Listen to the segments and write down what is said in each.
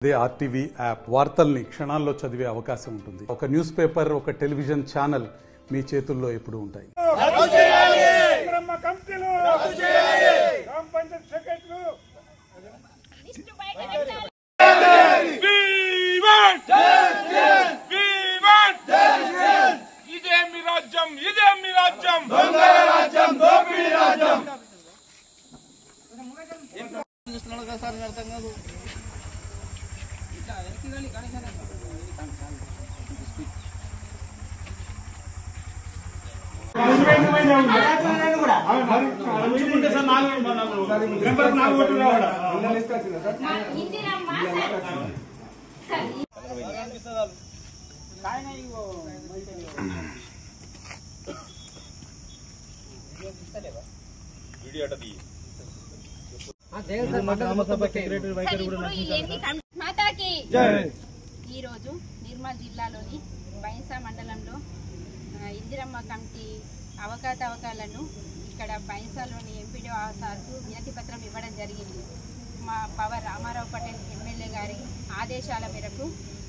అదే RTV app వార్తల్ని క్షణాల్లో చదివే అవకాశం ఉంటుంది. ఒక న్యూస్ పేపర్, ఒక టెలివిజన్ ఛానల్ మీ చేతుల్లో ఎప్పుడూ ఉంటాయి. ఈ రోజు నిర్మల్ జిల్లాలోని బైన్సా మండలంలో ఇందిరమ్మ కమిటీ అవకతవకలను ఇక్కడ బైన్సాలోని ఎంపీడీ సార్కు వినతి పత్రం ఇవ్వడం జరిగింది. మా పవర్ రామారావు పటేల్ ఎమ్మెల్యే గారి ఆదేశాల మేరకు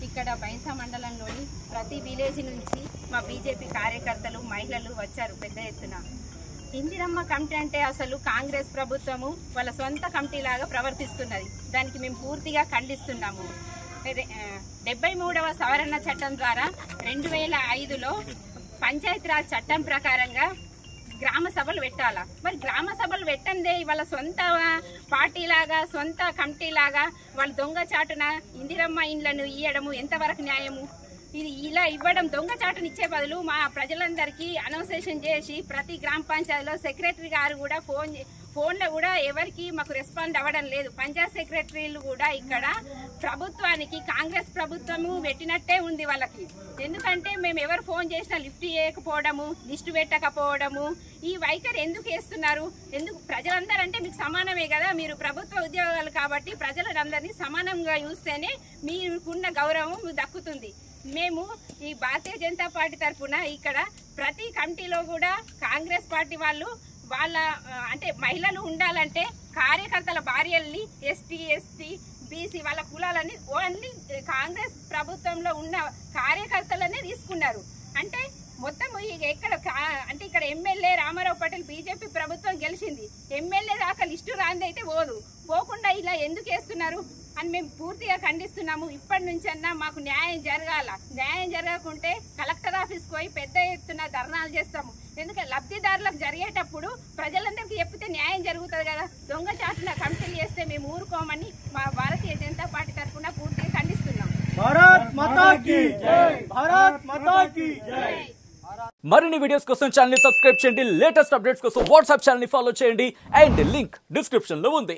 ఇక్కడ బైన్సా మండలంలోని ప్రతి విలేజ్ నుంచి మా బీజేపీ కార్యకర్తలు, మహిళలు వచ్చారు పెద్ద ఎత్తున. ఇందిరమ్మ కమిటీ అంటే అసలు కాంగ్రెస్ ప్రభుత్వము వాళ్ళ సొంత కమిటీ లాగా ప్రవర్తిస్తున్నది. దానికి మేము పూర్తిగా ఖండిస్తున్నాము. 73వ సవరణ చట్టం ద్వారా 2005లో పంచాయతీరాజ్ చట్టం ప్రకారంగా గ్రామ సభలు పెట్టాలా. మరి గ్రామ సభలు పెట్టందే వాళ్ళ సొంత పార్టీ లాగా, సొంత కమిటీ లాగా వాళ్ళు దొంగచాటున ఇందిరమ్మ ఇండ్లను ఇవ్వడము ఎంతవరకు న్యాయము? ఇది ఇలా ఇవ్వడం, దొంగచాటును ఇచ్చే బదులు మా ప్రజలందరికీ అనౌన్సేషన్ చేసి ప్రతి గ్రామ పంచాయతీలో సెక్రటరీ గారు కూడా ఫోన్లో కూడా ఎవరికి మాకు రెస్పాండ్ అవ్వడం లేదు. పంచాయత్ సెక్రటరీలు కూడా ఇక్కడ ప్రభుత్వానికి, కాంగ్రెస్ ప్రభుత్వము పెట్టినట్టే ఉంది వాళ్ళకి. ఎందుకంటే మేము ఎవరు ఫోన్ చేసినా లిఫ్ట్ చేయకపోవడము, లిస్టు పెట్టకపోవడము, ఈ వైఖరి ఎందుకు వేస్తున్నారు? ఎందుకు? ప్రజలందరూ అంటే మీకు సమానమే కదా, మీరు ప్రభుత్వ ఉద్యోగాలు కాబట్టి ప్రజలందరినీ సమానంగా చూస్తేనే మీకున్న గౌరవం దక్కుతుంది. మేము ఈ భారతీయ జనతా పార్టీ తరఫున ఇక్కడ ప్రతి కమిటీలో కూడా కాంగ్రెస్ పార్టీ వాళ్ళ అంటే మహిళలు ఉండాలంటే కార్యకర్తల భార్యల్ని ఎస్టీ, బీసీ వాళ్ళ కులాలని ఓన్లీ కాంగ్రెస్ ప్రభుత్వంలో ఉన్న కార్యకర్తలనే తీసుకున్నారు. అంటే మొత్తం ఎక్కడ అంటే ఇక్కడ ఎమ్మెల్యే రామారావు పటేల్ బీజేపీ ప్రభుత్వం గెలిచింది, ఎమ్మెల్యే దాకా లిస్టు రాందైతే పోకుండా ఇలా ఎందుకు వేస్తున్నారు అని మేము పూర్తిగా ఖండిస్తున్నాము. ఇప్పటి నుంచన్నా మాకు న్యాయం జరగాల. న్యాయం జరగకుంటే కలెక్టర్ ఆఫీస్కి పోయి పెద్ద ఎత్తున ధర్నాలు చేస్తాము. ఎందుకంటే లబ్ధిదారులకు జరిగేటప్పుడు ప్రజలందరికీ చెప్తే న్యాయం జరుగుతుంది కదా. దొంగచాటున కమిటీలు చేస్తే మేము ఊరుకోమని మా భారతీయ జనతా పార్టీ తరఫున పూర్తిగా ఖండిస్తున్నాం. మరిన్ని వీడియోస్ కోసం ఛానల్ ని సబ్స్క్రైబ్ చేయండి. లేటెస్ట్ అప్డేట్స్ కోసం వాట్సాప్ ఛానల్ ని ఫాలో చేయండి. అండ్ లింక్ డిస్క్రిప్షన్ లో ఉంది.